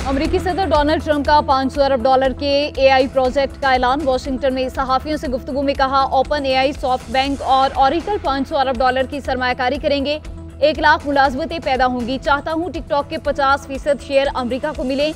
अमेरिकी सदर Donald Trump का $500 अरब के एआई प्रोजेक्ट का ऐलान। वॉशिंगटन में सहाफियों से गुफ्तगू में कहा, ओपन एआई, सॉफ्टबैंक और ऑरेकल $500 अरब की सरमायाकारी करेंगे। 1 लाख मुलाजमतें पैदा होंगी। चाहता हूं टिकटॉक के 50% शेयर अमेरिका को मिले।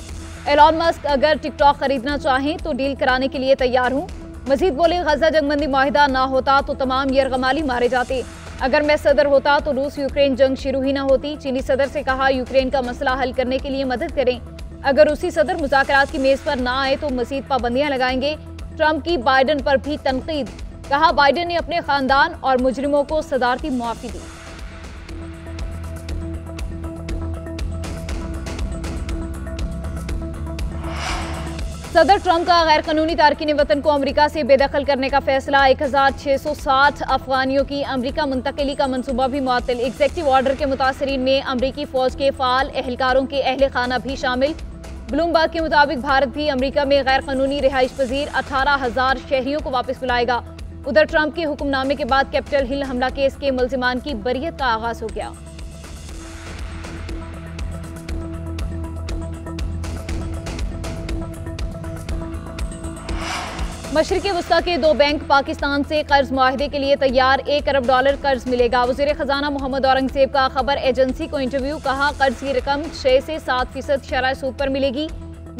एलॉन मस्क अगर टिकटॉक खरीदना चाहें तो डील कराने के लिए तैयार हूं। मजीद बोले, गजा जंगबंदी माहिदा ना होता तो तमाम यरगमाली मारे जाते। अगर मैं सदर होता तो रूस यूक्रेन जंग शुरू ही ना होती। चीनी सदर से कहा, यूक्रेन का मसला हल करने के लिए मदद करें। अगर रूसी सदर मुज़ाकरात की मेज पर ना आए तो मज़ीद पाबंदियां लगाएंगे। ट्रंप की बाइडेन पर भी तनकीद। कहा, बाइडेन ने अपने खानदान और मुजरिमों को सदारती मुआफ़ी दी। सदर ट्रंप का गैर कानूनी तारकीन वतन को अमेरिका से बेदखल करने का फैसला। 1660 अफगानियों की अमेरिका मुंतकिली का मंसूबा भी मुअत्तल। एग्जेक्टिव ऑर्डर के मुतासरीन में अमेरिकी फौज के फाल एहलकारों के अहल खाना भी शामिल। ब्लूमबर्ग के मुताबिक भारत भी अमेरिका में गैर कानूनी रिहाइश पजीर 18,000 शहरियों को वापस बुलाएगा। उधर ट्रंप के हुक्मनामे के बाद कैपिटल हिल हमला केस के मुल्जिमान की बरियत का आगाज हो गया। मशरिकी वस्ता के 2 बैंक पाकिस्तान से कर्ज मुआहदे के लिए तैयार। $1 अरब कर्ज मिलेगा। वज़ीर खजाना मोहम्मद औरंगजेब का खबर एजेंसी को इंटरव्यू। कहा, कर्ज की रकम 6 से 7% शरह सूद पर मिलेगी।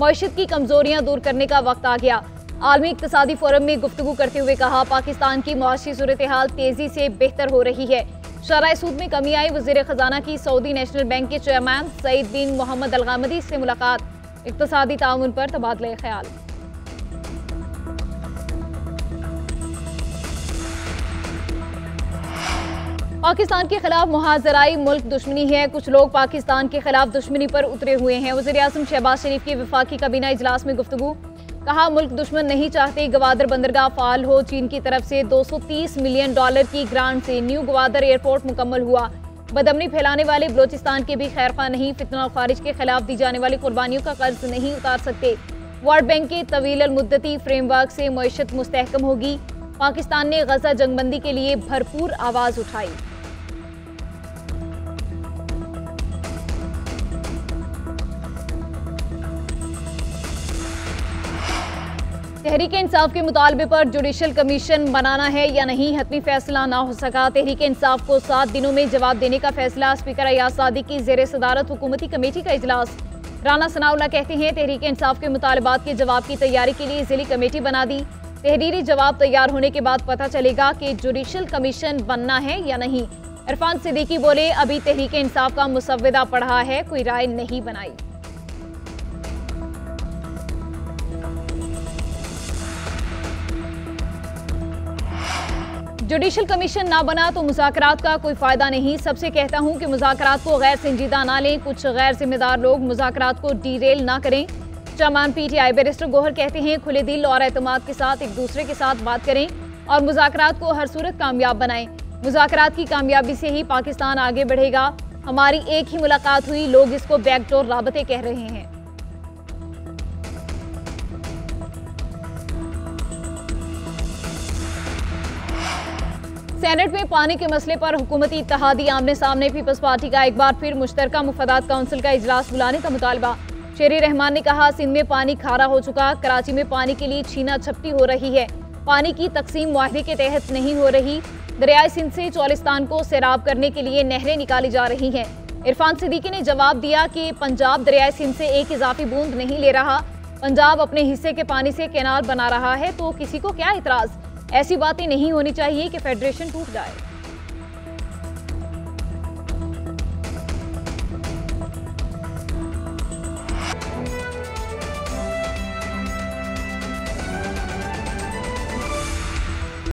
मईशत की कमजोरियां दूर करने का वक्त आ गया। आलमी इक्तिसादी फोरम में गुफ्तगू करते हुए कहा, पाकिस्तान की मुआशी सूरत हाल तेजी से बेहतर हो रही है। शरह सूद में कमी आई। वज़ीर खजाना की सऊदी नेशनल बैंक के चेयरमैन सईद बिन मोहम्मद अल-गामदी से मुलाकात। इक्तिसादी ताउन पर तबादला ख्याल। पाकिस्तान के खिलाफ मुहाजराई मुल्क दुश्मनी है। कुछ लोग पाकिस्तान के खिलाफ दुश्मनी पर उतरे हुए हैं। वज़ीर आज़म शहबाज शरीफ की वफाकी काबीना इजलास में गुफ्तगू। कहा, मुल्क दुश्मन नहीं चाहते गवादर बंदरगाह फाल हो। चीन की तरफ से $230 मिलियन की ग्रांट से न्यू गवादर एयरपोर्ट मुकम्मल हुआ। बदअमनी फैलाने वाले बलोचिस्तान के भी खैरखा नहीं। फितना और खारिज के खिलाफ दी जाने वाली कुर्बानियों का कर्ज नहीं उतार सकते। वर्ल्ड बैंक के तवील मुद्दती फ्रेमवर्क से मईशत मुस्तहकम होगी। पाकिस्तान ने गजा जंगबंदी के लिए भरपूर आवाज उठाई। तहरीक इंसाफ के मुतालबे पर जुडिशल कमीशन बनाना है या नहीं, हतमी फैसला ना हो सका। तहरीक इंसाफ को 7 दिनों में जवाब देने का फैसला। स्पीकर अयाज सादिक की ज़ेर सदारत हुकूमती कमेटी का इजलास। राना सनाउल्लाह कहते हैं, तहरीक इंसाफ के मुतालबात के जवाब की तैयारी के लिए ज़िली कमेटी बना दी। तहरीरी जवाब तैयार होने के बाद पता चलेगा कि जुडिशल कमीशन बनना है या नहीं। इरफान सिद्दीकी बोले, अभी तहरीक इंसाफ का मुसव्वदा पढ़ा है, कोई राय नहीं बनाई। जुडिशल कमीशन ना बना तो मुज़ाकरात का कोई फायदा नहीं। सबसे कहता हूं कि मुज़ाकरात को गैर संजीदा ना लें। कुछ गैर जिम्मेदार लोग मुज़ाकरात को डीरेल ना करें। चेयरमैन पीटीआई बैरिस्टर गोहर कहते हैं, खुले दिल और एतमाद के साथ एक दूसरे के साथ बात करें और मुज़ाकरात को हर सूरत कामयाब बनाएं। मुज़ाकरात की कामयाबी से ही पाकिस्तान आगे बढ़ेगा। हमारी एक ही मुलाकात हुई, लोग इसको बैकडोर राबते कह रहे हैं। सेनेट में पानी के मसले पर हुकूमती इत्तेहादी आमने सामने। पीपल्स पार्टी का एक बार फिर मुश्तरका मुफादात काउंसिल का इजलास बुलाने का मुतालबा। शेरी रहमान ने कहा, सिंध में पानी खारा हो चुका। कराची में पानी के लिए छीना झपटी हो रही है। पानी की तकसीम मुआहदे के तहत नहीं हो रही। दरियाए सिंध से चौलिस्तान को सैराब करने के लिए नहरें निकाली जा रही हैं। इरफान सिद्दीकी ने जवाब दिया कि पंजाब दरियाए सिंध से एक इजाफी बूंद नहीं ले रहा। पंजाब अपने हिस्से के पानी से कैनाल बना रहा है तो किसी को क्या इतराज। ऐसी बातें नहीं होनी चाहिए कि फेडरेशन टूट जाए।